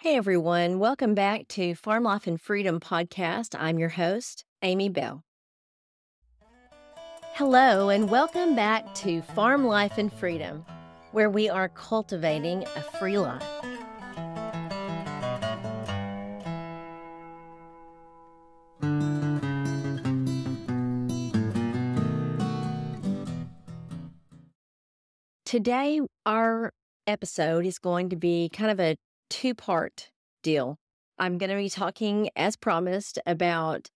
Hey everyone, welcome back to Farm Life and Freedom podcast. I'm your host, Amy Bell. Hello, and welcome back to Farm Life and Freedom, where we are cultivating a free life. Today, our episode is going to be kind of a two-part deal. I'm going to be talking, as promised, about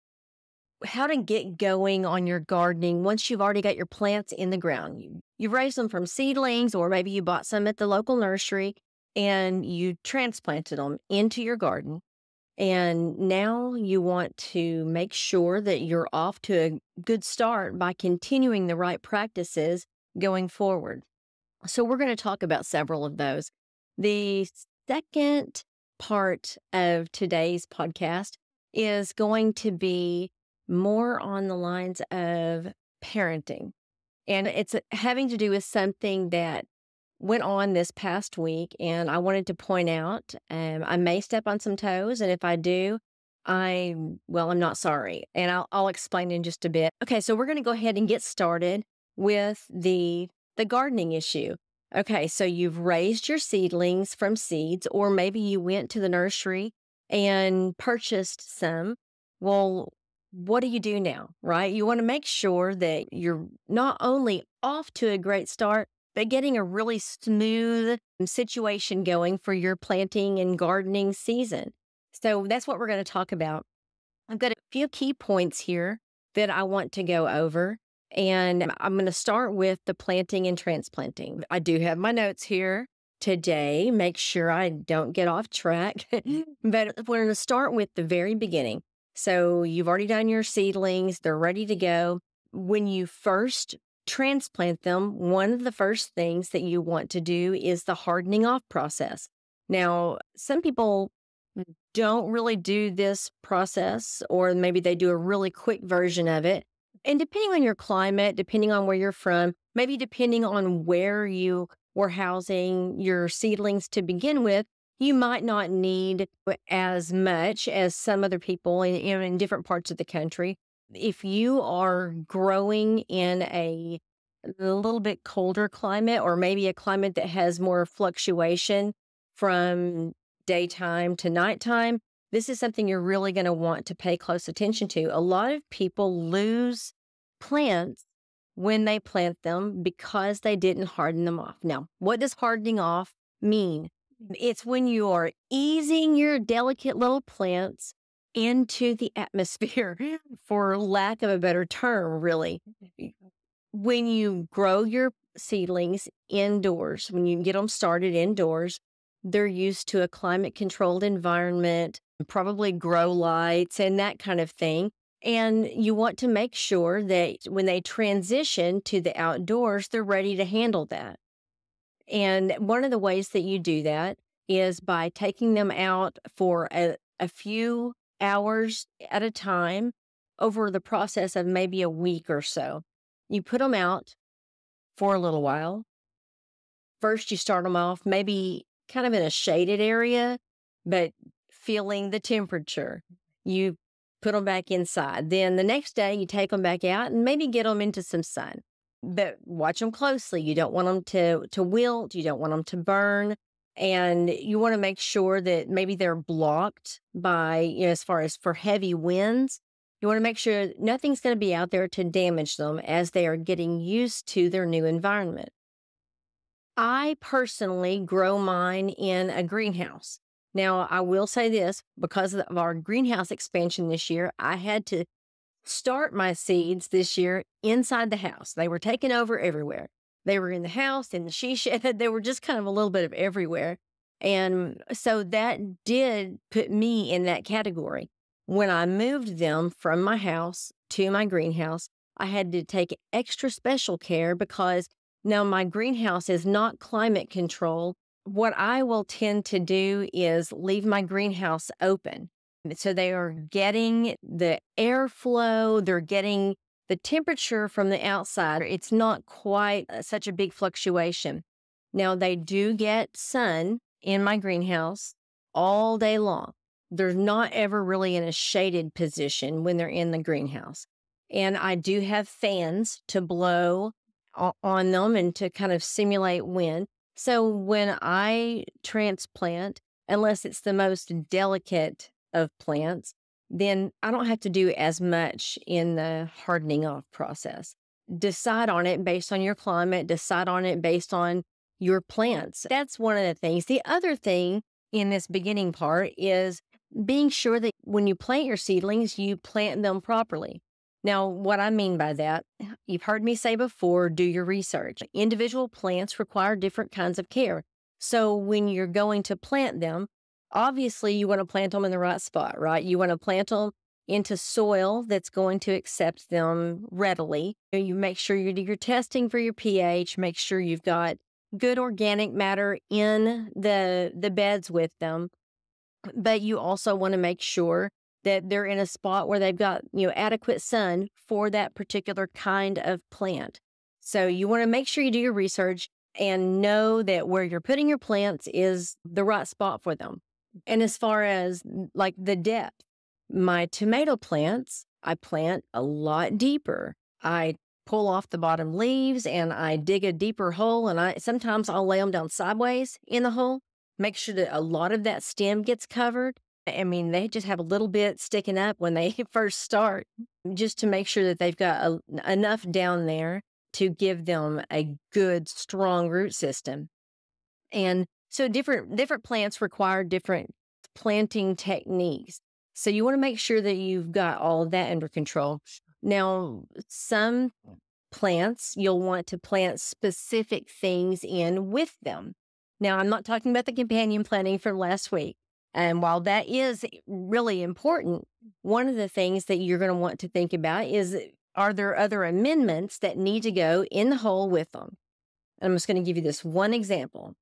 how to get going on your gardening once you've already got your plants in the ground. You raised them from seedlings, or maybe you bought some at the local nursery and you transplanted them into your garden. And now you want to make sure that you're off to a good start by continuing the right practices going forward. So we're going to talk about several of those. The second part of today's podcast is going to be more on the lines of parenting. And it's having to do with something that went on this past week. And I wanted to point out, I may step on some toes. And if I do, I'm not sorry. And I'll explain in just a bit. Okay, so we're going to go ahead and get started with the gardening issue. Okay, so you've raised your seedlings from seeds, or maybe you went to the nursery and purchased some. Well, what do you do now, right? You want to make sure that you're not only off to a great start, but getting a really smooth situation going for your planting and gardening season. So that's what we're going to talk about. I've got a few key points here that I want to go over. And I'm going to start with the planting and transplanting. I do have my notes here today. Make sure I don't get off track. But we're going to start with the very beginning. So you've already done your seedlings. They're ready to go. When you first transplant them, one of the first things that you want to do is the hardening off process. Now, some people don't really do this process, or maybe they do a really quick version of it. And depending on your climate, depending on where you're from, maybe depending on where you were housing your seedlings to begin with, you might not need as much as some other people in different parts of the country. If you are growing in a little bit colder climate, or maybe a climate that has more fluctuation from daytime to nighttime, this is something you're really going to want to pay close attention to. A lot of people lose plants when they plant them because they didn't harden them off. Now, what does hardening off mean? It's when you are easing your delicate little plants into the atmosphere, for lack of a better term, really. When you grow your seedlings indoors, when you get them started indoors, they're used to a climate-controlled environment, probably grow lights and that kind of thing. And you want to make sure that when they transition to the outdoors, they're ready to handle that. And one of the ways that you do that is by taking them out for a few hours at a time over the process of maybe a week or so. You put them out for a little while. First, you start them off maybe kind of in a shaded area, but feeling the temperature. You put them back inside. Then the next day, you take them back out and maybe get them into some sun. But watch them closely. You don't want them to wilt. You don't want them to burn. And you want to make sure that maybe they're blocked by, as far as for heavy winds. You want to make sure nothing's going to be out there to damage them as they are getting used to their new environment. I personally grow mine in a greenhouse. Now, I will say this, because of our greenhouse expansion this year, I had to start my seeds this year inside the house. They were taken over everywhere. They were in the house, in the she shed. They were just kind of a little bit of everywhere. And so that did put me in that category. When I moved them from my house to my greenhouse, I had to take extra special care because now my greenhouse is not climate controlled. What I will tend to do is leave my greenhouse open. So they are getting the airflow, they're getting the temperature from the outside. It's not quite such a big fluctuation. Now, they do get sun in my greenhouse all day long. They're not ever really in a shaded position when they're in the greenhouse. And I do have fans to blow on them and to kind of simulate wind. So when I transplant, unless it's the most delicate of plants, then I don't have to do as much in the hardening off process. Decide on it based on your climate, decide on it based on your plants. That's one of the things. The other thing in this beginning part is being sure that when you plant your seedlings, you plant them properly. Now, what I mean by that, you've heard me say before, do your research. Individual plants require different kinds of care. So when you're going to plant them, obviously you want to plant them in the right spot, right? You want to plant them into soil that's going to accept them readily. You make sure you do your testing for your pH, make sure you've got good organic matter in the beds with them. But you also want to make sure that they're in a spot where they've got, adequate sun for that particular kind of plant. So you want to make sure you do your research and know that where you're putting your plants is the right spot for them. And as far as like the depth, my tomato plants, I plant a lot deeper. I pull off the bottom leaves and I dig a deeper hole, and sometimes I'll lay them down sideways in the hole, make sure that a lot of that stem gets covered. I mean, they just have a little bit sticking up when they first start, just to make sure that they've got enough down there to give them a good, strong root system. And so different plants require different planting techniques. So you want to make sure that you've got all of that under control. Now, some plants, you'll want to plant specific things in with them. Now, I'm not talking about the companion planting from last week. And while that is really important, one of the things that you're going to want to think about is, are there other amendments that need to go in the hole with them? And I'm just going to give you this one example.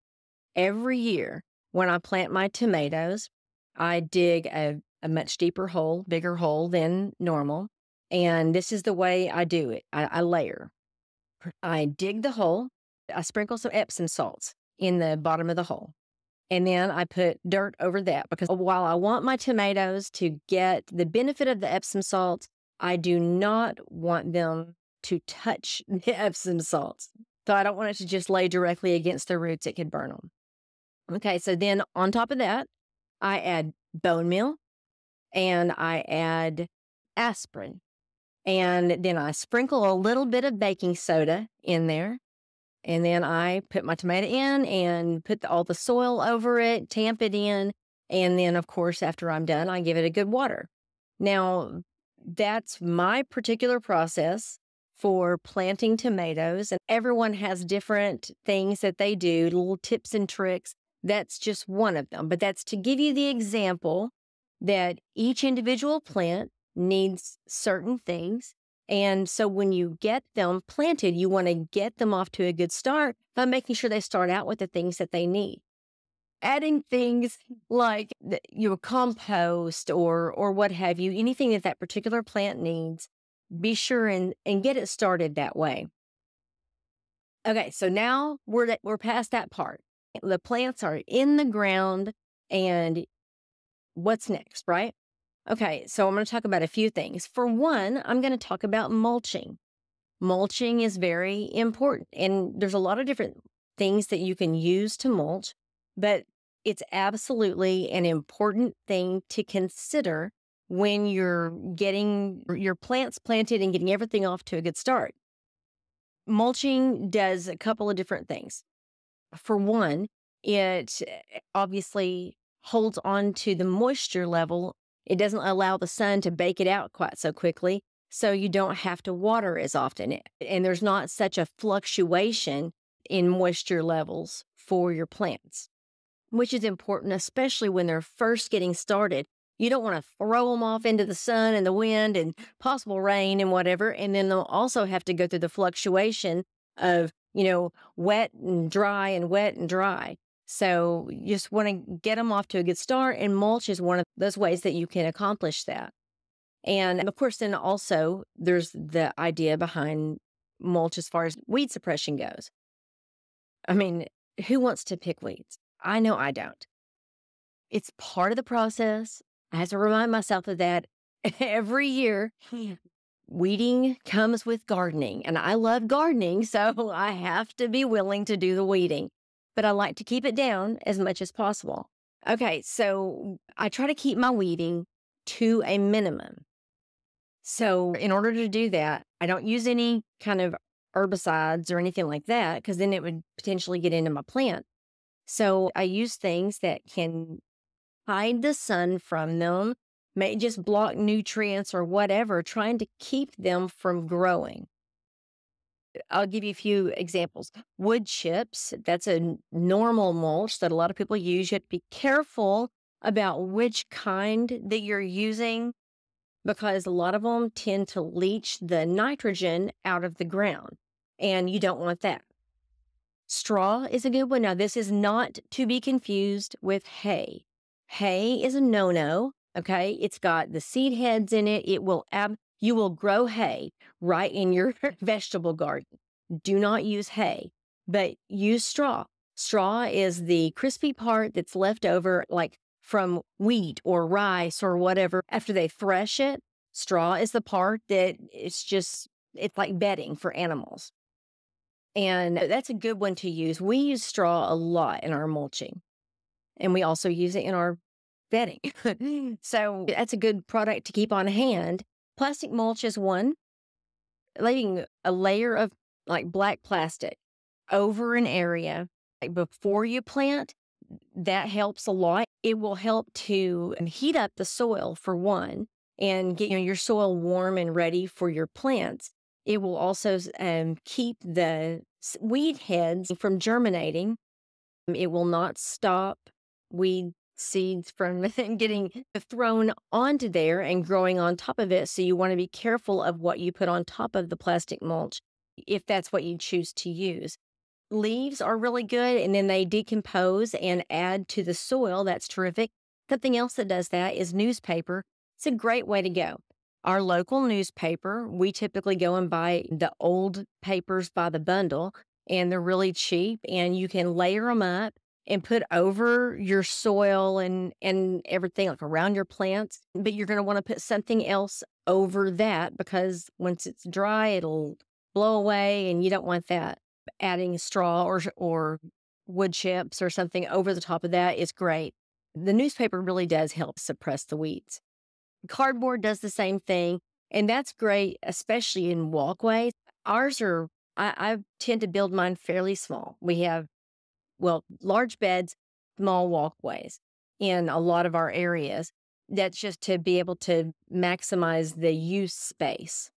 Every year when I plant my tomatoes, I dig a much deeper hole, bigger hole than normal. And this is the way I do it. I layer. I dig the hole. I sprinkle some Epsom salts in the bottom of the hole. And then I put dirt over that, because while I want my tomatoes to get the benefit of the Epsom salts, I do not want them to touch the Epsom salts. So I don't want it to just lay directly against the roots. It could burn them. Okay, so then on top of that, I add bone meal and I add aspirin. And then I sprinkle a little bit of baking soda in there. And then I put my tomato in and put all the soil over it, tamp it in. And then, of course, after I'm done, I give it a good water. Now, that's my particular process for planting tomatoes. And everyone has different things that they do, little tips and tricks. That's just one of them. But that's to give you the example that each individual plant needs certain things. And so when you get them planted, you want to get them off to a good start by making sure they start out with the things that they need. Adding things like your compost or what have you, anything that particular plant needs, be sure and get it started that way. Okay, so now we're past that part. The plants are in the ground, and what's next, right? Okay, so I'm going to talk about a few things. For one, I'm going to talk about mulching. Mulching is very important, and there's a lot of different things that you can use to mulch, but it's absolutely an important thing to consider when you're getting your plants planted and getting everything off to a good start. Mulching does a couple of different things. For one, it obviously holds on to the moisture level. It doesn't allow the sun to bake it out quite so quickly, so you don't have to water as often. And there's not such a fluctuation in moisture levels for your plants, which is important, especially when they're first getting started. You don't want to throw them off into the sun and the wind and possible rain and whatever, and then they'll also have to go through the fluctuation of, wet and dry and wet and dry. So you just want to get them off to a good start, and mulch is one of those ways that you can accomplish that. And of course, then also there's the idea behind mulch as far as weed suppression goes. I mean, who wants to pick weeds? I know I don't. It's part of the process. I have to remind myself of that every year. Weeding comes with gardening, and I love gardening, so I have to be willing to do the weeding. But I like to keep it down as much as possible. Okay, so I try to keep my weeding to a minimum. So in order to do that, I don't use any kind of herbicides or anything like that, because then it would potentially get into my plant. So I use things that can hide the sun from them, may just block nutrients or whatever, trying to keep them from growing. I'll give you a few examples. Wood chips, that's a normal mulch that a lot of people use. You have to be careful about which kind that you're using because a lot of them tend to leach the nitrogen out of the ground, and you don't want that. Straw is a good one. Now, this is not to be confused with hay. Hay is a no-no, okay? It's got the seed heads in it. You will grow hay right in your vegetable garden. Do not use hay, but use straw. Straw is the crispy part that's left over, like from wheat or rice or whatever. After they thresh it, straw is the part that it's like bedding for animals. And that's a good one to use. We use straw a lot in our mulching, and we also use it in our bedding. So that's a good product to keep on hand. Plastic mulch is one. Leaving a layer of like black plastic over an area like before you plant, that helps a lot. It will help to heat up the soil for one and get your soil warm and ready for your plants. It will also keep the weed heads from germinating. It will not stop weed seeds from getting thrown onto there and growing on top of it. So you want to be careful of what you put on top of the plastic mulch if that's what you choose to use. Leaves are really good, and then they decompose and add to the soil. That's terrific. Something else that does that is newspaper. It's a great way to go. Our local newspaper, we typically go and buy the old papers by the bundle, and they're really cheap, and you can layer them up and put over your soil and everything, like around your plants. But you're going to want to put something else over that because once it's dry, it'll blow away, and you don't want that. Adding straw or wood chips or something over the top of that is great. The newspaper really does help suppress the weeds. Cardboard does the same thing, and that's great, especially in walkways. I tend to build mine fairly small. We have, large beds, small walkways in a lot of our areas. That's just to be able to maximize the use space.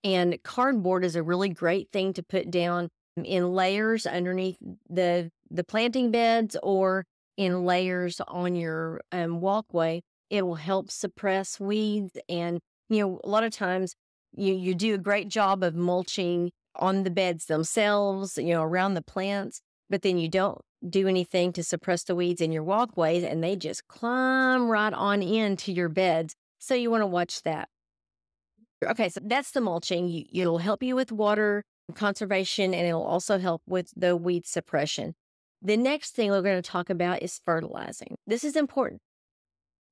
And cardboard is a really great thing to put down in layers underneath the planting beds or in layers on your walkway. It will help suppress weeds. And, a lot of times you do a great job of mulching on the beds themselves, around the plants, but then you don't do anything to suppress the weeds in your walkways, and they just climb right on into your beds. So you want to watch that. Okay, so that's the mulching. It'll help you with water conservation, and it'll also help with the weed suppression. The next thing we're going to talk about is fertilizing. This is important.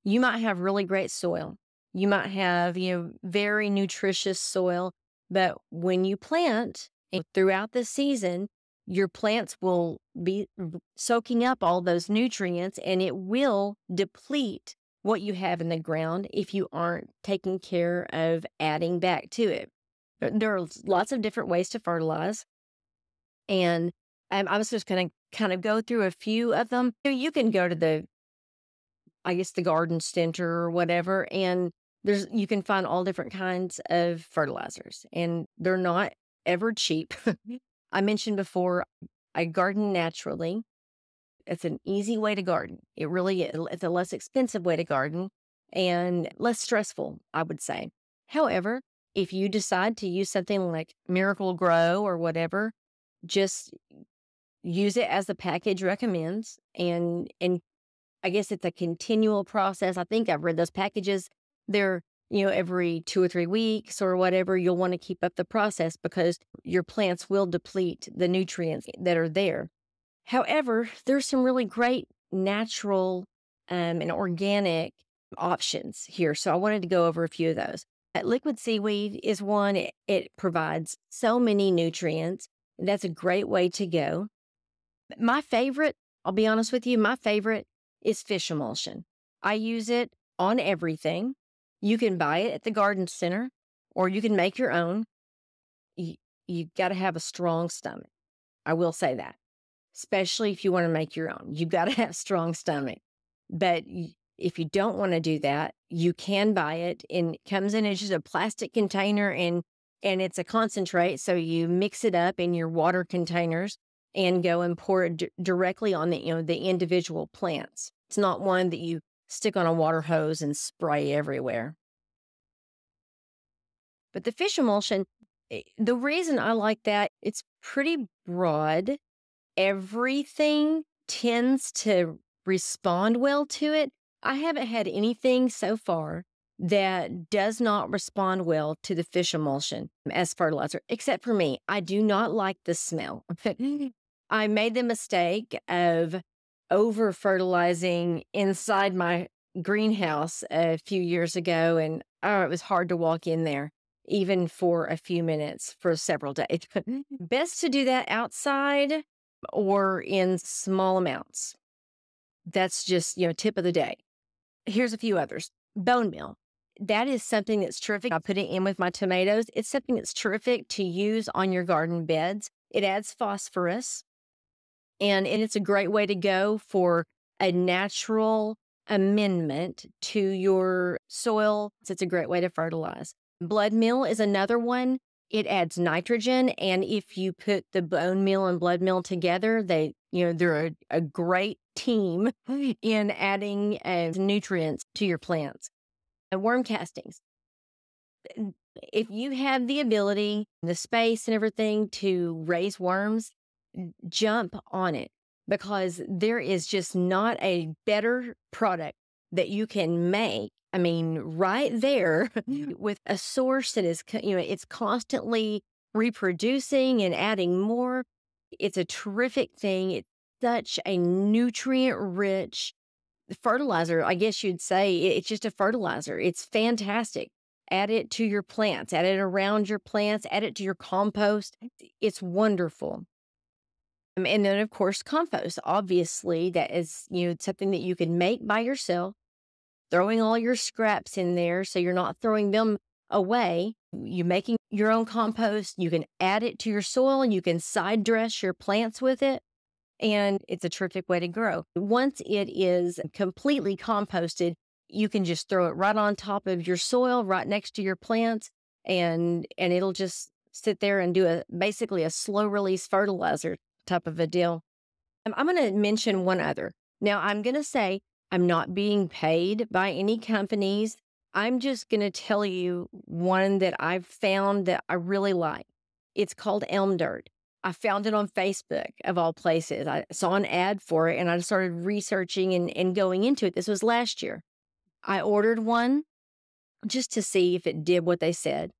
You might have really great soil. You might have, very nutritious soil, but when you plant throughout the season, your plants will be soaking up all those nutrients, and it will deplete what you have in the ground if you aren't taking care of adding back to it. There are lots of different ways to fertilize, and I was just going to kind of go through a few of them. You can go to the garden center or whatever, and you can find all different kinds of fertilizers, and they're not ever cheap. I mentioned before, I garden naturally. It's an easy way to garden. It really is. It's a less expensive way to garden and less stressful, I would say. However, if you decide to use something like Miracle Grow or whatever, just use it as the package recommends. And I guess it's a continual process. I think I've read those packages. They're, every 2 or 3 weeks or whatever, you'll want to keep up the process because your plants will deplete the nutrients that are there. However, there's some really great natural and organic options here. So I wanted to go over a few of those. Liquid seaweed is one. It provides so many nutrients. That's a great way to go. My favorite, I'll be honest with you, my favorite is fish emulsion. I use it on everything. You can buy it at the garden center or you can make your own. You got to have a strong stomach. I will say that, especially if you want to make your own. You've got to have strong stomach. But if you don't want to do that, you can buy it, and it comes in as just a plastic container, and it's a concentrate. So you mix it up in your water containers and go and pour it directly on the individual plants. It's not one that you stick on a water hose and spray everywhere. But the fish emulsion, the reason I like that, it's pretty broad. Everything tends to respond well to it. I haven't had anything so far that does not respond well to the fish emulsion as fertilizer, except for me. I do not like the smell. I made the mistake of over fertilizing inside my greenhouse a few years ago, and it was hard to walk in there, even for a few minutes for several days. Best to do that outside or in small amounts. That's just, tip of the day. Here's a few others. Bone meal. That is something that's terrific. I put it in with my tomatoes. It's something that's terrific to use on your garden beds. It adds phosphorus, and it's a great way to go for a natural amendment to your soil. It's a great way to fertilize. Blood meal is another one. It adds nitrogen, and if you put the bone meal and blood meal together, they're a great team in adding nutrients to your plants. And worm castings. If you have the ability, the space and everything to raise worms, jump on it, because there is just not a better product that you can make. I mean, right there with a source that is, it's constantly reproducing and adding more. It's a terrific thing. It's such a nutrient-rich fertilizer, I guess you'd say. It's just a fertilizer. It's fantastic. Add it to your plants, add it around your plants, add it to your compost. It's wonderful. And then, of course, compost. Obviously, that is, something that you can make by yourself, throwing all your scraps in there so you're not throwing them away. You're making your own compost. You can add it to your soil and you can side dress your plants with it. And it's a terrific way to grow. Once it is completely composted, you can just throw it right on top of your soil, right next to your plants, and it'll just sit there and do basically a slow release fertilizer type of a deal. I'm going to mention one other. Now, I'm going to say I'm not being paid by any companies. I'm just going to tell you one that I've found that I really like. It's called Elm Dirt. I found it on Facebook, of all places. I saw an ad for it, and I started researching and going into it. This was last year. I ordered one just to see if it did what they said,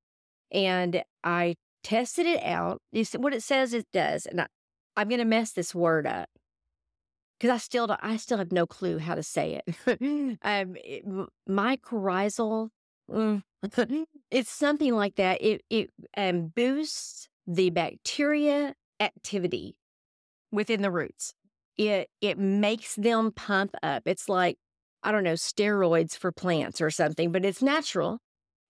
and I tested it out. What it says it does, and I'm going to mess this word up because I still have no clue how to say it. Mycorrhizal, it's something like that. It boosts the bacteria activity within the roots. It makes them pump up. It's like, I don't know, steroids for plants or something, but it's natural.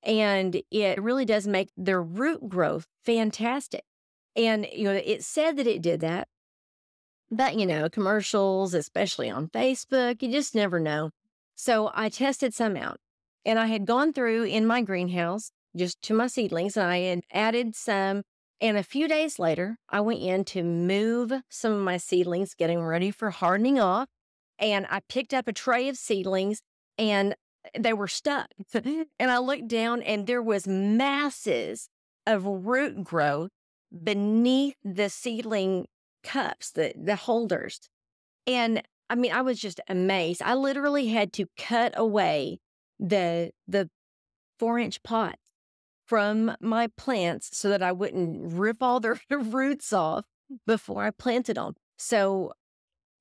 And it really does make their root growth fantastic. And, it said that it did that. But, commercials, especially on Facebook, you just never know. So I tested some out. And I had gone through in my greenhouse, just to my seedlings, and I had added some. And a few days later, I went in to move some of my seedlings, getting ready for hardening off. And I picked up a tray of seedlings, and they were stuck. And I looked down, and there was masses of root growth beneath the seedling cups, the holders. And I mean, I was just amazed. I literally had to cut away the 4-inch pot from my plants so that I wouldn't rip all their roots off before I planted them. So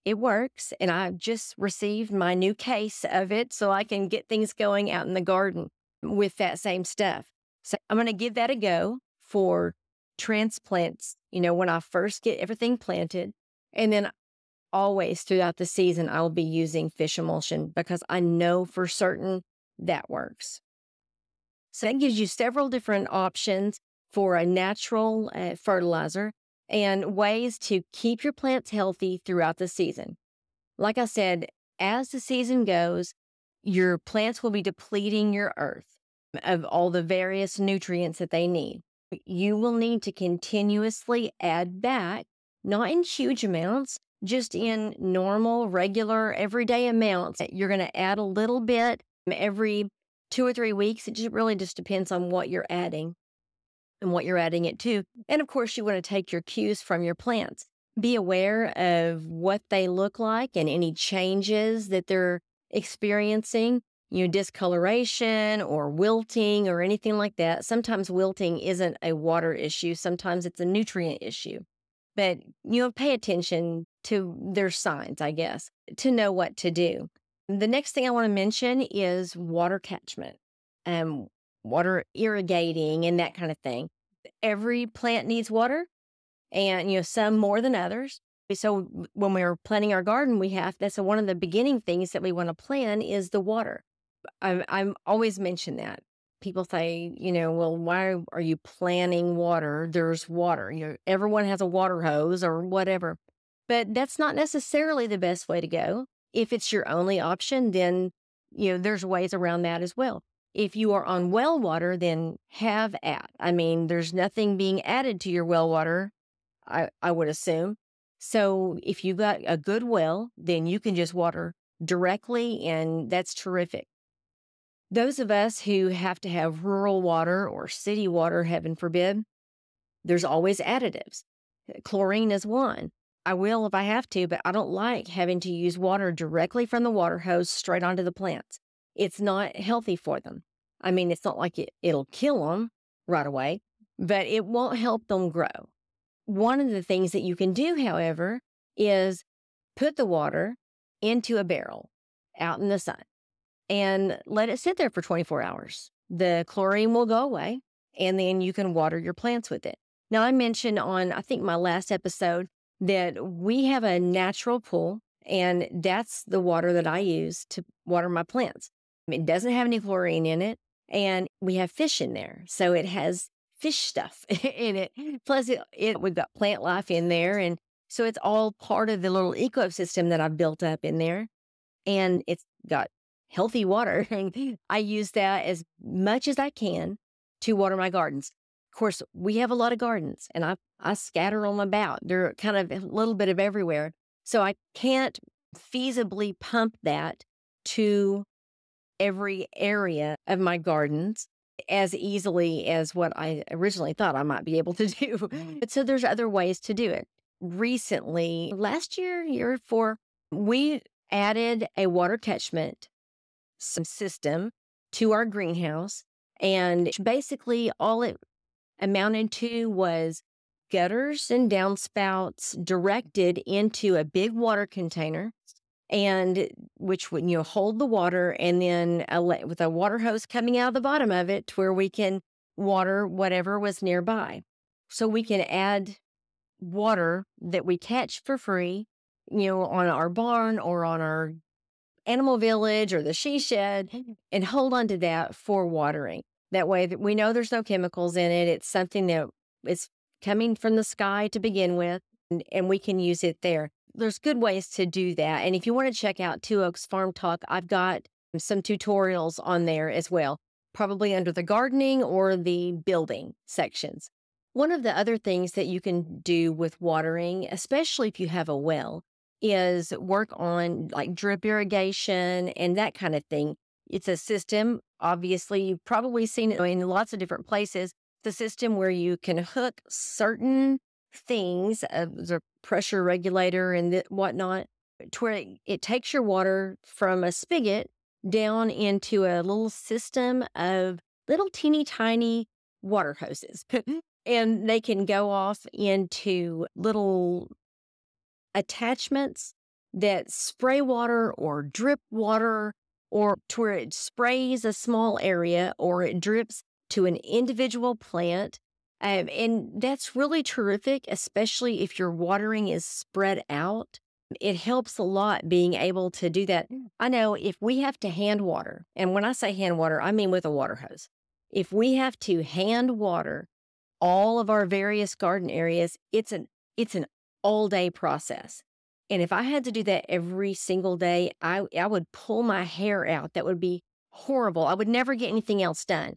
it works. And I just received my new case of it so I can get things going out in the garden with that same stuff. So I'm going to give that a go for transplants, when I first get everything planted. And then always throughout the season, I'll be using fish emulsion because I know for certain that works. So that gives you several different options for a natural fertilizer and ways to keep your plants healthy throughout the season. Like I said, as the season goes, your plants will be depleting your earth of all the various nutrients that they need. You will need to continuously add back, not in huge amounts, just in normal, regular, everyday amounts. You're going to add a little bit every 2 or 3 weeks. It just really just depends on what you're adding and what you're adding it to. And of course, you want to take your cues from your plants. Be aware of what they look like and any changes that they're experiencing, discoloration or wilting or anything like that. Sometimes wilting isn't a water issue. Sometimes it's a nutrient issue. But, pay attention to their signs, I guess, to know what to do. The next thing I want to mention is water catchment, water irrigating and that kind of thing. Every plant needs water and, some more than others. So when we're planting our garden, that's one of the beginning things that we want to plan is the water. I'm always mention that. People say, well, why are you planting water? There's water. Everyone has a water hose or whatever. But that's not necessarily the best way to go. If it's your only option, then, there's ways around that as well. If you are on well water, then have at. I mean, there's nothing being added to your well water, I would assume. So if you've got a good well, then you can just water directly, and that's terrific. Those of us who have to have rural water or city water, heaven forbid, there's always additives. Chlorine is one. I will if I have to, but I don't like having to use water directly from the water hose straight onto the plants. It's not healthy for them. I mean, it's not like it'll kill them right away, but it won't help them grow. One of the things that you can do, however, is put the water into a barrel out in the sun and let it sit there for 24 hours. The chlorine will go away, and then you can water your plants with it. Now, I mentioned on, I think, my last episode that we have a natural pool, and that's the water that I use to water my plants. It doesn't have any chlorine in it, and we have fish in there, so it has fish stuff in it. Plus, we've got plant life in there, and so it's all part of the little ecosystem that I've built up in there, and it's got healthy water. And I use that as much as I can to water my gardens. Of course, we have a lot of gardens, and I scatter them about. They're kind of a little bit of everywhere. So I can't feasibly pump that to every area of my gardens as easily as what I originally thought I might be able to do. But so there's other ways to do it. Recently, last year before, we added a water catchment system to our greenhouse. And basically all it amounted to was gutters and downspouts directed into a big water container, and which would hold the water, and then with a water hose coming out of the bottom of it to where we can water whatever was nearby. So we can add water that we catch for free, on our barn or on our animal village or the she shed, and hold on to that for watering. That way that we know there's no chemicals in it. It's something that is coming from the sky to begin with, and we can use it there. There's good ways to do that. And if you want to check out Two Oaks Farm Talk, I've got some tutorials on there as well, probably under the gardening or the building sections. One of the other things that you can do with watering, especially if you have a well, is work on like drip irrigation and that kind of thing. It's a system, obviously, you've probably seen it in lots of different places. It's a system where you can hook certain things, the pressure regulator and whatnot, to where it takes your water from a spigot down into a little system of little teeny tiny water hoses. And they can go off into little attachments that spray water or drip water, or to where it sprays a small area or it drips to an individual plant. And that's really terrific, especially if your watering is spread out. It helps a lot being able to do that. I know if we have to hand water, and when I say hand water, I mean with a water hose. If we have to hand water all of our various garden areas, it's an all day process. And if I had to do that every single day, I would pull my hair out. That would be horrible. I would never get anything else done.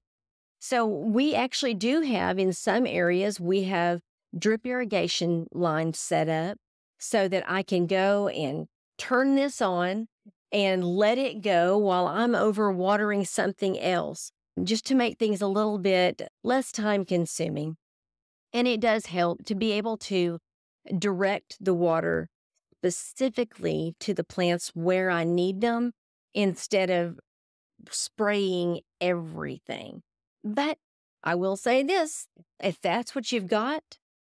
So we actually do have, in some areas, we have drip irrigation lines set up so that I can go and turn this on and let it go while I'm over watering something else, just to make things a little bit less time consuming. And it does help to be able to direct the water specifically to the plants where I need them instead of spraying everything. But I will say this, if that's what you've got,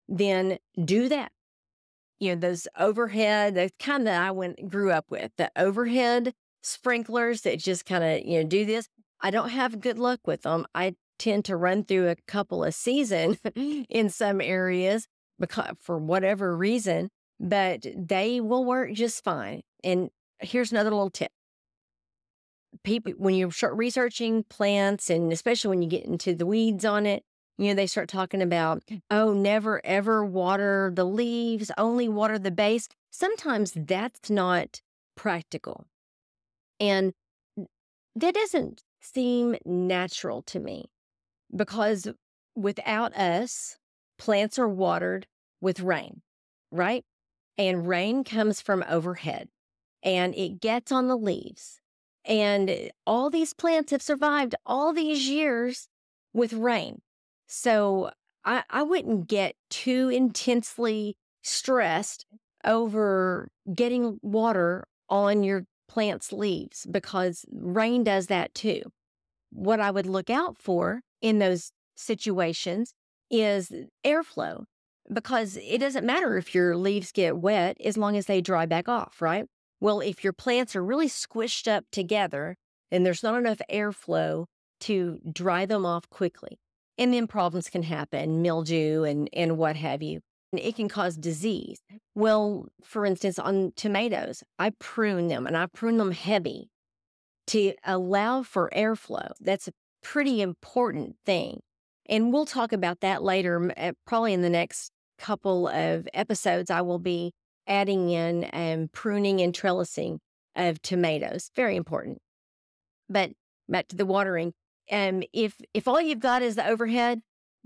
then do that. Those overhead, the kind that grew up with, the overhead sprinklers that just kind of, do this. I don't have good luck with them. I tend to run through a couple of seasons in some areas because for whatever reason, but they will work just fine. And here's another little tip. People, when you start researching plants, and especially when you get into the weeds on it, they start talking about, oh, never ever water the leaves, only water the base. Sometimes that's not practical. And that doesn't seem natural to me because without us, plants are watered with rain, right? And rain comes from overhead and it gets on the leaves. And all these plants have survived all these years with rain. So I wouldn't get too intensely stressed over getting water on your plant's leaves because rain does that too. What I would look out for in those situations is airflow, because it doesn't matter if your leaves get wet as long as they dry back off, right? Well, if your plants are really squished up together, then there's not enough airflow to dry them off quickly. And then problems can happen, mildew and what have you. And it can cause disease. Well, for instance, on tomatoes, I prune them, and I prune them heavy to allow for airflow. That's a pretty important thing. And we'll talk about that later, probably in the next couple of episodes. I will be adding in pruning and trellising of tomatoes. Very important. But back to the watering. If all you've got is the overhead,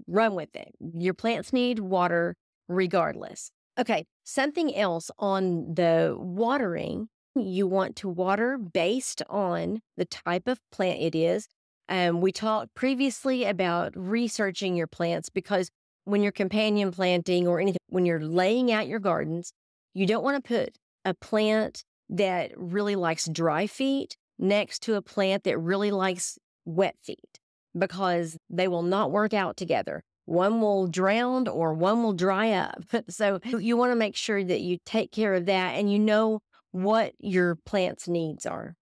run with it. Your plants need water regardless. Okay, something else on the watering. You want to water based on the type of plant it is. We talked previously about researching your plants, because when you're companion planting or anything, when you're laying out your gardens, you don't want to put a plant that really likes dry feet next to a plant that really likes wet feet, because they will not work out together. One will drown or one will dry up. So you want to make sure that you take care of that and you know what your plant's needs are.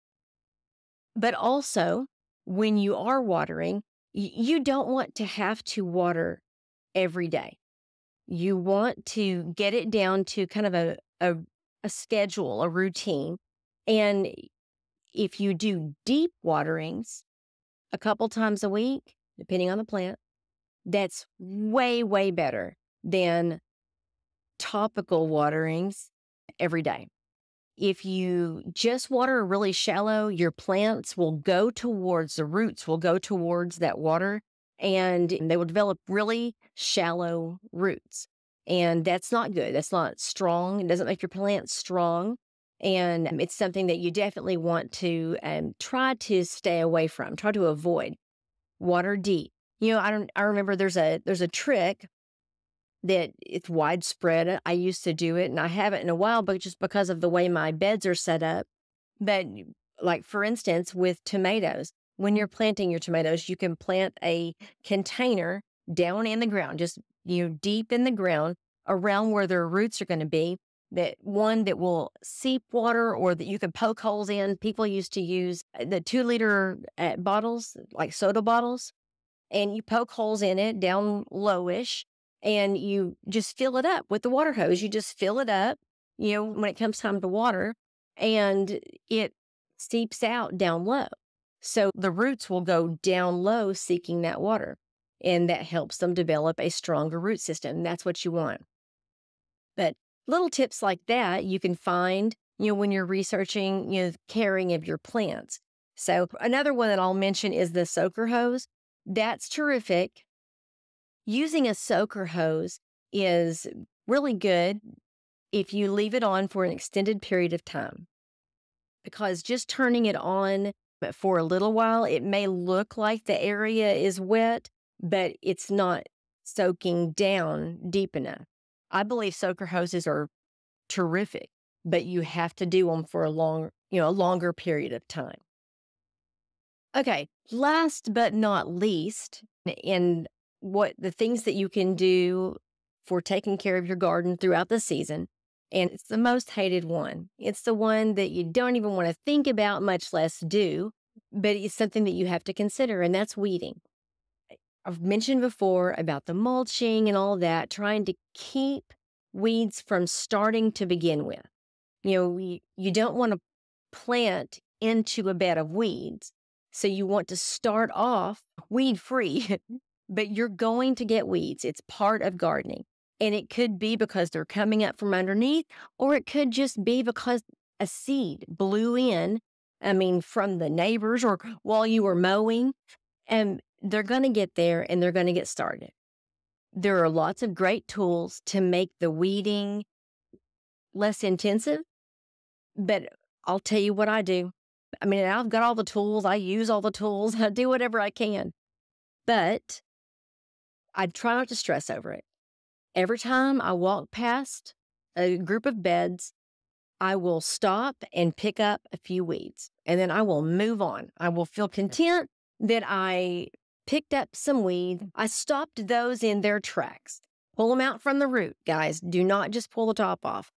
But also, when you are watering, you don't want to have to water every day. You want to get it down to kind of a schedule, a routine. And if you do deep waterings a couple times a week, depending on the plant, that's way, way better than topical waterings every day. If you just water really shallow, your plants will go towards, the roots will go towards that water, and they will develop really shallow roots. And that's not good. That's not strong. It doesn't make your plants strong. And it's something that you definitely want to try to stay away from, try to avoid. Water deep. I remember there's a trick that it's widespread. I used to do it, and I haven't in a while, but just because of the way my beds are set up. But like, for instance, with tomatoes, when you're planting your tomatoes, you can plant a container down in the ground, just deep in the ground around where their roots are going to be. that one that will seep water or that you can poke holes in. People used to use the 2-liter bottles, like soda bottles, and you poke holes in it down lowish, and you just fill it up with the water hose. You just fill it up, when it comes time to water, and it seeps out down low. So the roots will go down low seeking that water, and that helps them develop a stronger root system. That's what you want. But little tips like that you can find, when you're researching, caring of your plants. So another one that I'll mention is the soaker hose. That's terrific. Using a soaker hose is really good if you leave it on for an extended period of time, because just turning it on for a little while, it may look like the area is wet, but it's not soaking down deep enough. I believe soaker hoses are terrific, but you have to do them for a longer period of time. Okay, last but not least, in what the things that you can do for taking care of your garden throughout the season, and it's the most hated one. It's the one that you don't even want to think about, much less do, but it's something that you have to consider, and that's weeding. I've mentioned before about the mulching and all that, trying to keep weeds from starting to begin with. You don't want to plant into a bed of weeds. So you want to start off weed-free, but you're going to get weeds. It's part of gardening. And it could be because they're coming up from underneath, or it could just be because a seed blew in, from the neighbors or while you were mowing, and they're going to get there and they're going to get started. There are lots of great tools to make the weeding less intensive, but I'll tell you what I do. I've got all the tools. I use all the tools. I do whatever I can. But I try not to stress over it. Every time I walk past a group of beds, I will stop and pick up a few weeds, and then I will move on. I will feel content that I picked up some weeds. I stopped those in their tracks. Pull them out from the root, guys. Do not just pull the top off.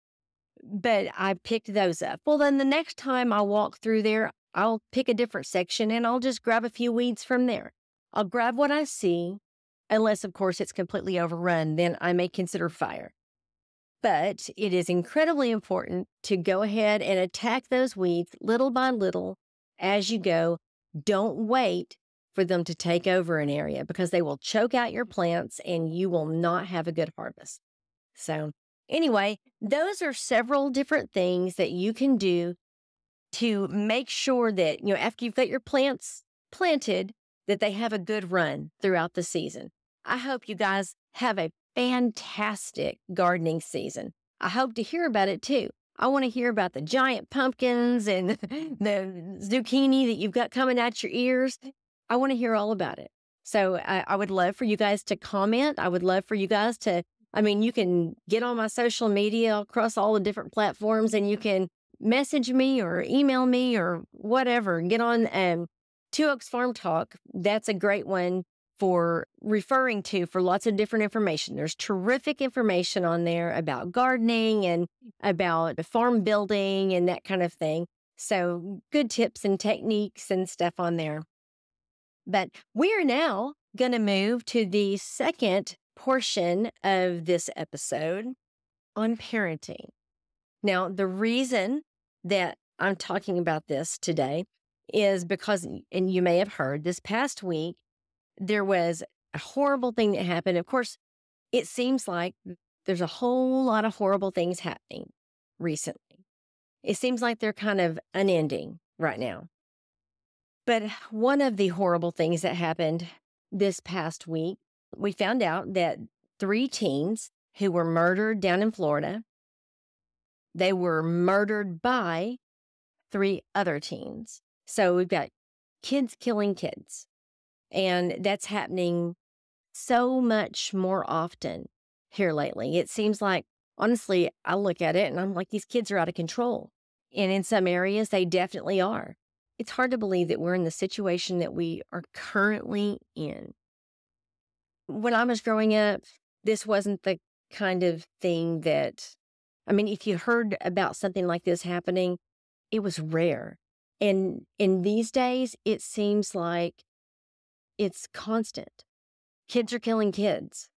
But I picked those up. Well, then the next time I walk through there, I'll pick a different section and I'll just grab a few weeds from there. I'll grab what I see, unless, of course, it's completely overrun, then I may consider fire. But it is incredibly important to go ahead and attack those weeds little by little as you go. Don't wait for them to take over an area, because they will choke out your plants and you will not have a good harvest. So anyway, those are several different things that you can do to make sure that, after you've got your plants planted, that they have a good run throughout the season. I hope you guys have a fantastic gardening season. I hope to hear about it too. I want to hear about the giant pumpkins and the zucchini that you've got coming out your ears. I want to hear all about it. So I would love for you guys to comment. I would love for you guys to, you can get on my social media across all the different platforms, and you can message me or email me or whatever. Get on Two Oaks Farm Talk. That's a great one for referring to for lots of different information. There's terrific information on there about gardening and about farm building and that kind of thing. So good tips and techniques and stuff on there. But we are now going to move to the second portion of this episode on parenting. Now, the reason that I'm talking about this today is because, and you may have heard, this past week, there was a horrible thing that happened. Of course, it seems like there's a whole lot of horrible things happening recently. It seems like they're kind of unending right now. But one of the horrible things that happened this past week, we found out that 3 teens who were murdered down in Florida, they were murdered by 3 other teens. So we've got kids killing kids. And that's happening so much more often here lately. It seems like, honestly, I look at it and I'm like, these kids are out of control. And in some areas, they definitely are. It's hard to believe that we're in the situation that we are currently in. When I was growing up, this wasn't the kind of thing that I mean, if you heard about something like this happening, it was rare. And in these days, it seems like it's constant. Kids are killing kids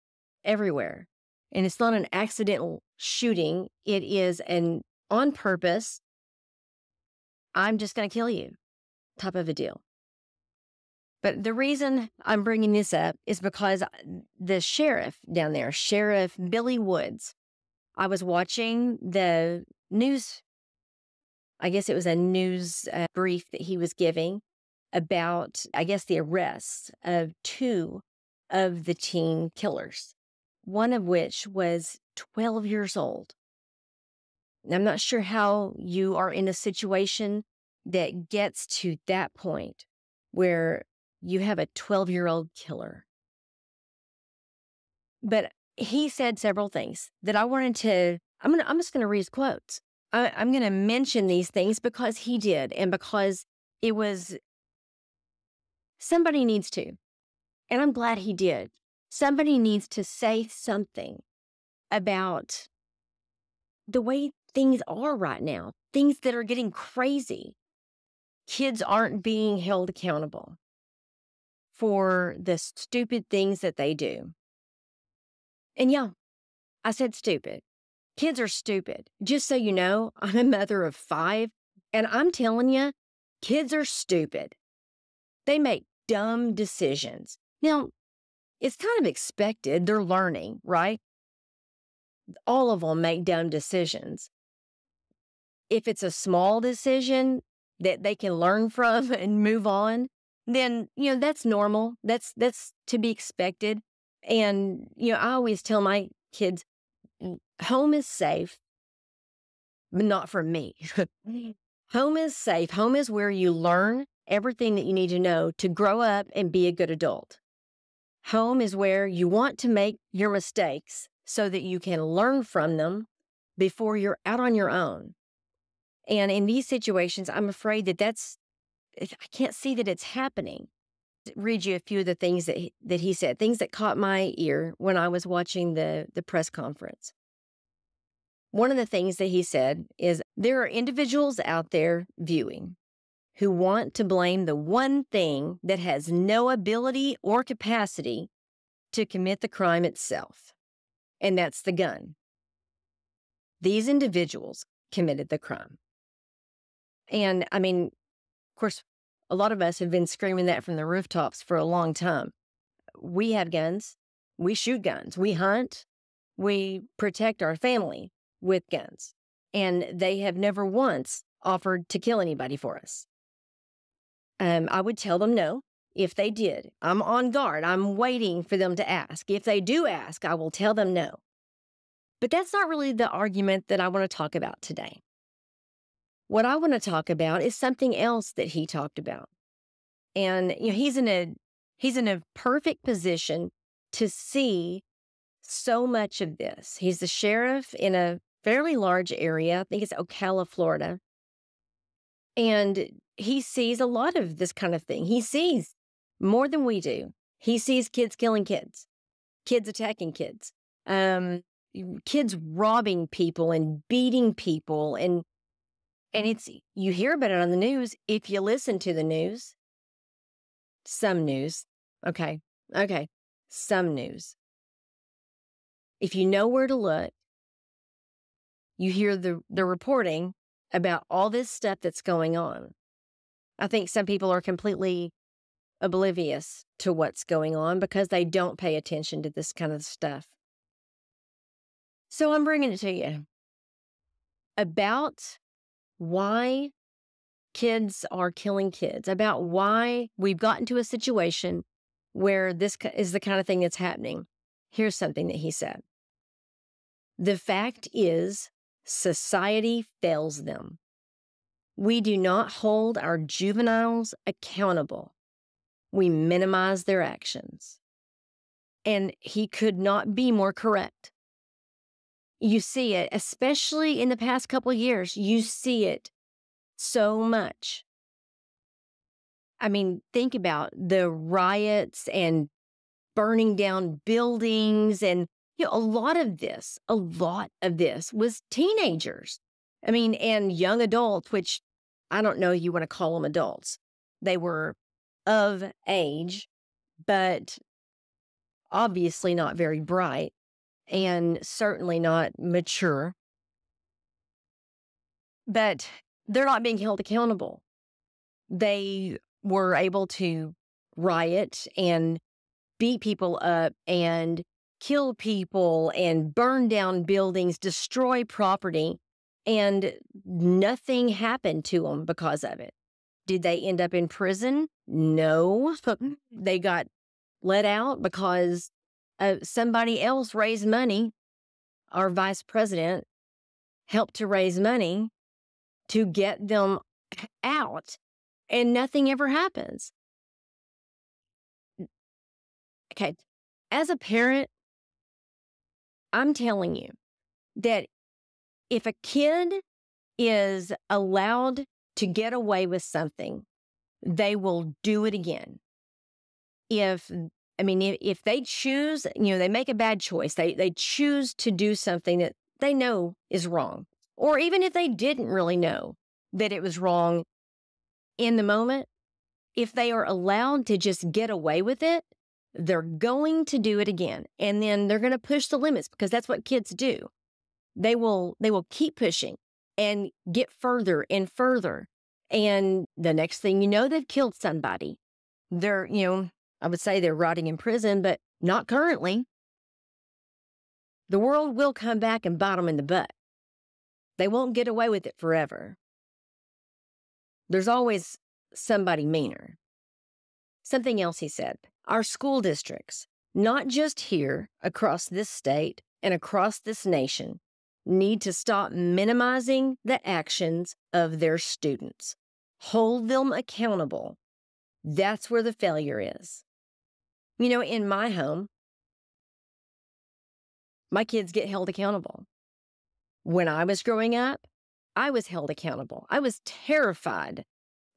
everywhere. And it's not an accidental shooting. It is an on purpose, I'm just going to kill you type of a deal. But the reason I'm bringing this up is because the sheriff down there, Sheriff Billy Woods, I was watching the news. I guess it was a news brief that he was giving about, I guess, the arrests of 2 of the teen killers, one of which was 12 years old. And I'm not sure how you are in a situation that gets to that point where you have a 12-year-old killer. But he said several things that I wanted to, I'm just going to read his quotes. I'm going to mention these things because he did, and because it was, somebody needs to, and I'm glad he did. Somebody needs to say something about the way things are right now, things that are getting crazy. Kids aren't being held accountable for the stupid things that they do. And yeah, I said stupid. Kids are stupid. Just so you know, I'm a mother of 5, and I'm telling you, kids are stupid. They make dumb decisions. Now, it's kind of expected. They're learning, right? All of them make dumb decisions. If it's a small decision that they can learn from and move on, then, that's normal. That's to be expected. And, I always tell my kids, home is safe, but not for me. Home is safe. Home is where you learn everything that you need to know to grow up and be a good adult. Home is where you want to make your mistakes so that you can learn from them before you're out on your own. And in these situations, I'm afraid I can't see that it's happening. I'll read you a few of the things that he said, things that caught my ear when I was watching the press conference. One of the things that he said is, there are individuals out there viewing who want to blame the one thing that has no ability or capacity to commit the crime itself, and that's the gun. These individuals committed the crime. And I mean, of course, a lot of us have been screaming that from the rooftops for a long time. We have guns. We shoot guns. We hunt. We protect our family with guns. And they have never once offered to kill anybody for us. I would tell them no if they did. I'm on guard. I'm waiting for them to ask. If they do ask, I will tell them no. But that's not really the argument that I want to talk about today. What I want to talk about is something else that he talked about. And he's in a perfect position to see so much of this. He's the sheriff in a fairly large area. I think it's Ocala, Florida. And he sees a lot of this kind of thing. He sees more than we do. He sees kids killing kids, kids attacking kids, kids robbing people and beating people. And you hear about it on the news. If you listen to the news, some news, okay, some news. If you know where to look, you hear the reporting about all this stuff that's going on. I think some people are completely oblivious to what's going on because they don't pay attention to this kind of stuff. So I'm bringing it to you about why kids are killing kids, about why we've gotten to a situation where this is the kind of thing that's happening. Here's something that he said. The fact is, society fails them. We do not hold our juveniles accountable. We minimize their actions. And he could not be more correct. You see it, especially in the past couple of years, you see it so much. I mean, think about the riots and burning down buildings and A lot of this was teenagers. I mean, and young adults, which I don't know you want to call them adults. They were of age, but obviously not very bright and certainly not mature. But they're not being held accountable. They were able to riot and beat people up and kill people and burn down buildings, destroy property, and nothing happened to them because of it. Did they end up in prison? No. They got let out because somebody else raised money. Our vice president helped to raise money to get them out, and nothing ever happens. Okay. As a parent, I'm telling you that if a kid is allowed to get away with something, they will do it again. If they choose, they make a bad choice, they choose to do something that they know is wrong, or even if they didn't really know that it was wrong in the moment, if they are allowed to just get away with it, they're going to do it again. And then they're going to push the limits because that's what kids do. They will keep pushing and get further and further. And the next thing you know, they've killed somebody. They're, I would say they're rotting in prison, but not currently. The world will come back and bite them in the butt. They won't get away with it forever. There's always somebody meaner. Something else he said, our school districts, not just here, across this state and across this nation, need to stop minimizing the actions of their students. Hold them accountable. That's where the failure is. In my home, my kids get held accountable. When I was growing up, I was held accountable. I was terrified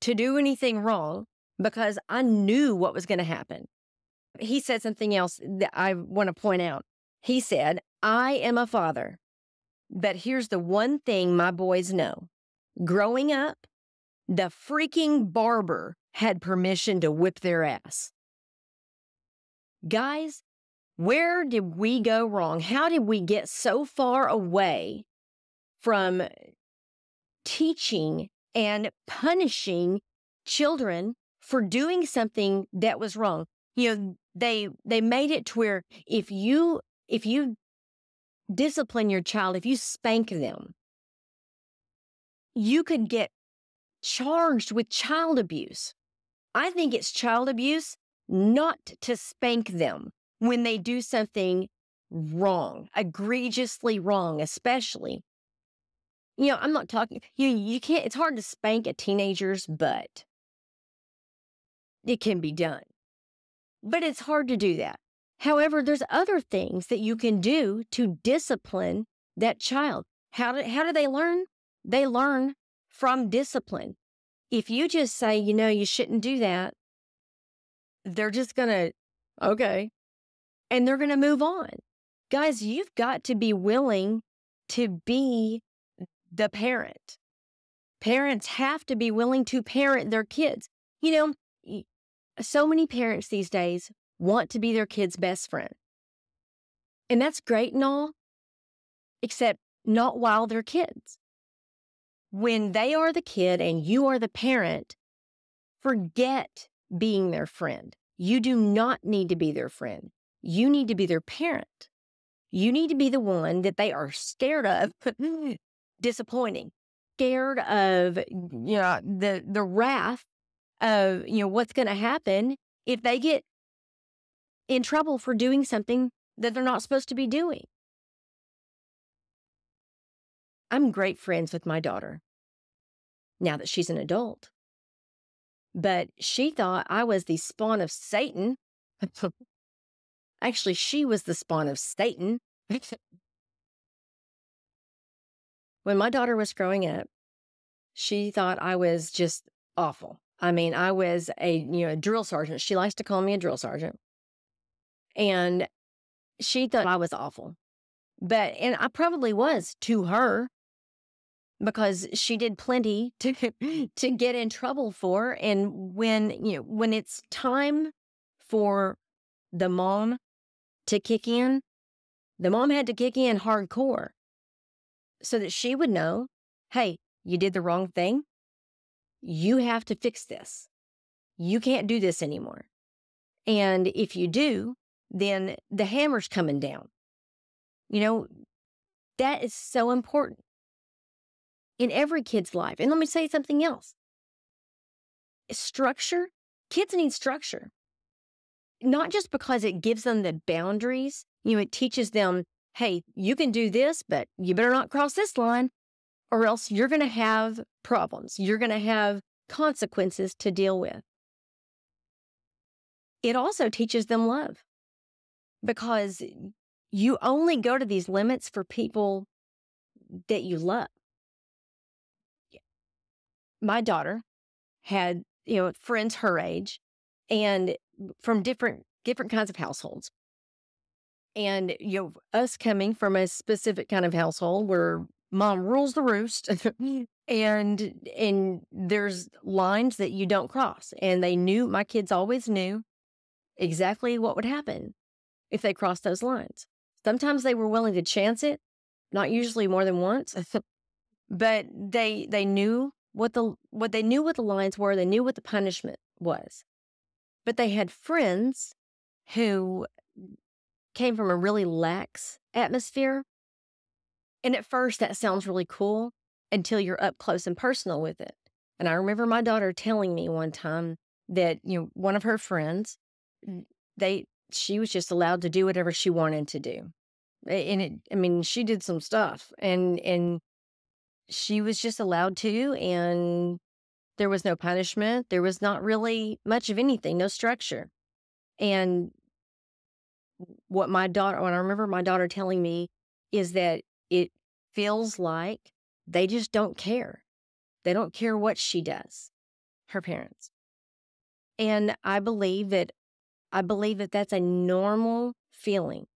to do anything wrong because I knew what was going to happen. He said something else that I want to point out. He said, I am a father, but here's the one thing my boys know. Growing up, the freaking barber had permission to whip their ass. Guys, where did we go wrong? How did we get so far away from teaching and punishing children for doing something that was wrong? They made it to where if you discipline your child, if you spank them, you could get charged with child abuse. I think it's child abuse not to spank them when they do something wrong, egregiously wrong, especially. I'm not talking, you can't, it's hard to spank a teenager's butt. It can be done, but it's hard to do that. However, there's other things that you can do to discipline that child. How do they learn? They learn from discipline. If you just say, you shouldn't do that, they're just going to, okay, and they're going to move on. Guys, you've got to be willing to be the parent. Parents have to be willing to parent their kids. So many parents these days want to be their kid's best friend. And that's great and all, except not while they're kids. When they are the kid and you are the parent, forget being their friend. You do not need to be their friend. You need to be their parent. You need to be the one that they are scared of disappointing, scared of the wrath of what's going to happen if they get in trouble for doing something that they're not supposed to be doing. I'm great friends with my daughter now that she's an adult. But she thought I was the spawn of Satan. Actually, she was the spawn of Satan. When my daughter was growing up, she thought I was just awful. I mean, I was a drill sergeant. She likes to call me a drill sergeant. And she thought I was awful. And I probably was to her because she did plenty to to get in trouble for. And when it's time for the mom to kick in, the mom had to kick in hardcore so that she would know, hey, you did the wrong thing. You have to fix this. You can't do this anymore. And if you do, then the hammer's coming down. That is so important in every kid's life. And let me say something else. Structure, kids need structure. Not just because it gives them the boundaries, it teaches them, hey, you can do this, but you better not cross this line, or else you're going to have problems. You're going to have consequences to deal with. It also teaches them love because you only go to these limits for people that you love. My daughter had, friends her age and from different kinds of households. And, us coming from a specific kind of household where mom rules the roost and there's lines that you don't cross. And my kids always knew exactly what would happen if they crossed those lines. Sometimes they were willing to chance it, not usually more than once, but they knew what the lines were. They knew what the punishment was. But they had friends who came from a really lax atmosphere. And at first that sounds really cool until you're up close and personal with it. And I remember my daughter telling me one time that, one of her friends, she was just allowed to do whatever she wanted to do. And she did some stuff and she was just allowed to, and there was no punishment. There was not really much of anything, no structure. And what I remember my daughter telling me is that it feels like they just don't care. They don't care what she does, her parents. And I believe that that's a normal feeling.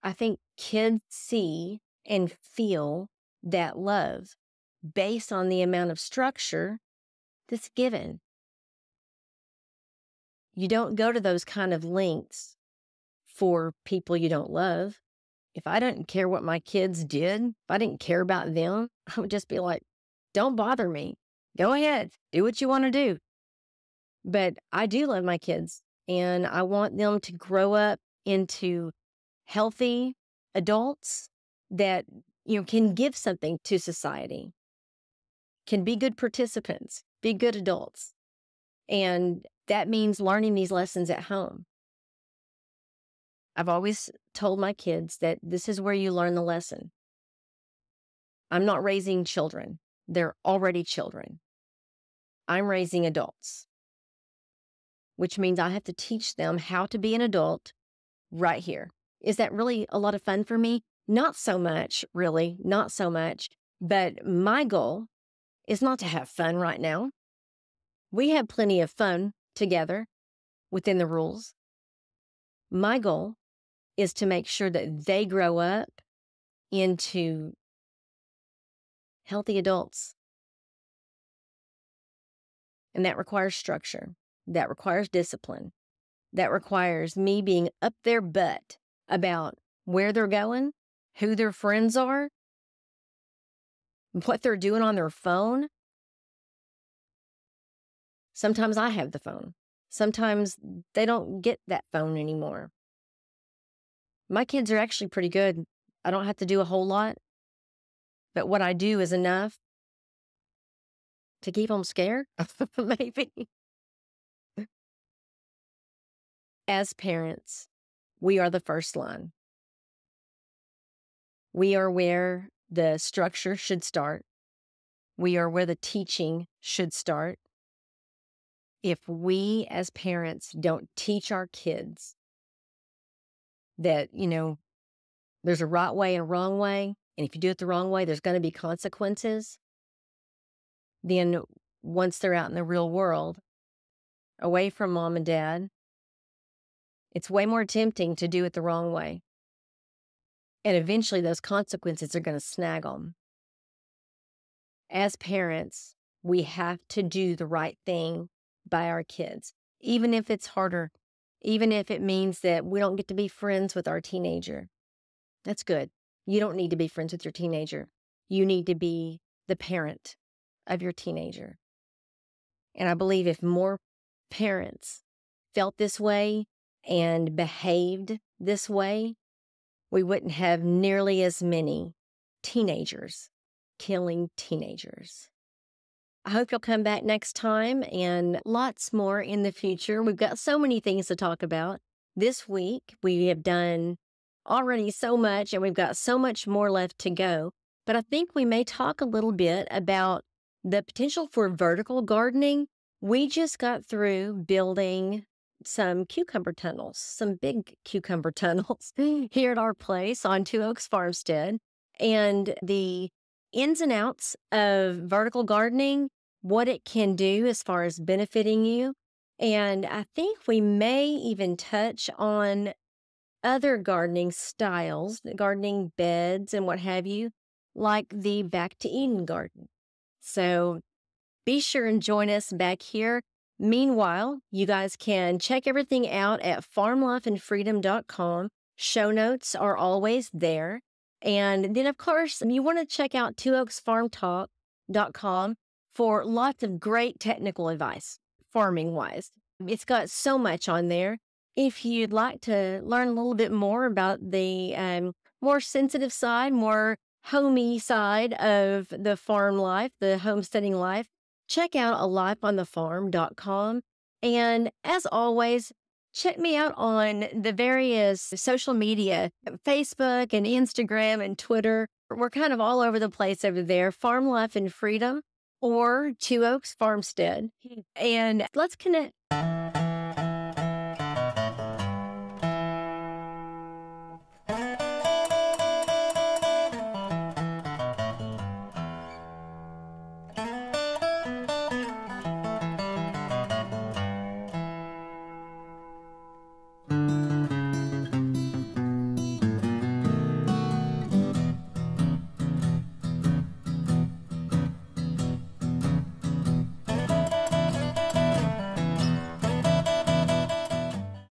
I think kids see and feel that love based on the amount of structure that's given. You don't go to those kind of lengths for people you don't love. If I didn't care what my kids did, if I didn't care about them, I would just be like, don't bother me. Go ahead, do what you want to do. But I do love my kids, and I want them to grow up into healthy adults that, can give something to society, can be good participants, be good adults. And that means learning these lessons at home. I've always told my kids that this is where you learn the lesson. I'm not raising children. They're already children. I'm raising adults, which means I have to teach them how to be an adult right here. Is that really a lot of fun for me? Not so much, really, not so much. But my goal is not to have fun right now. We have plenty of fun together within the rules. My goal is to make sure that they grow up into healthy adults. And that requires structure. That requires discipline. That requires me being up their butt about where they're going, who their friends are, what they're doing on their phone. Sometimes I have the phone. Sometimes they don't get that phone anymore. My kids are actually pretty good. I don't have to do a whole lot, but what I do is enough to keep them scared, maybe. As parents, we are the first line. We are where the structure should start. We are where the teaching should start. If we as parents don't teach our kids that, there's a right way and a wrong way, and if you do it the wrong way, there's going to be consequences, then once they're out in the real world, away from mom and dad, It's way more tempting to do it the wrong way. And eventually those consequences are going to snag them. As parents, we have to do the right thing by our kids, even if it's harder, even if it means that we don't get to be friends with our teenager. That's good. You don't need to be friends with your teenager. You need to be the parent of your teenager. And I believe if more parents felt this way and behaved this way, we wouldn't have nearly as many teenagers killing teenagers. I hope you'll come back next time and lots more in the future. We've got so many things to talk about. This week, we have done already so much and we've got so much more left to go. But I think we may talk a little bit about the potential for vertical gardening. We just got through building some cucumber tunnels, some big cucumber tunnels here at our place on Two Oaks Farmstead. And the ins and outs of vertical gardening, what it can do as far as benefiting you. And I think we may even touch on other gardening styles, gardening beds and what have you, like the Back to Eden garden. So be sure and join us back here. Meanwhile, you guys can check everything out at farmlifeandfreedom.com. Show notes are always there. And then, of course, you want to check out twoaksfarmtalk.com for lots of great technical advice, farming-wise. It's got so much on there. If you'd like to learn a little bit more about the more sensitive side, more homey side of the farm life, the homesteading life, check out alifeonthefarm.com. And as always, check me out on the various social media, Facebook and Instagram and Twitter. We're kind of all over the place over there. Farm Life and Freedom or Two Oaks Farmstead. And let's connect.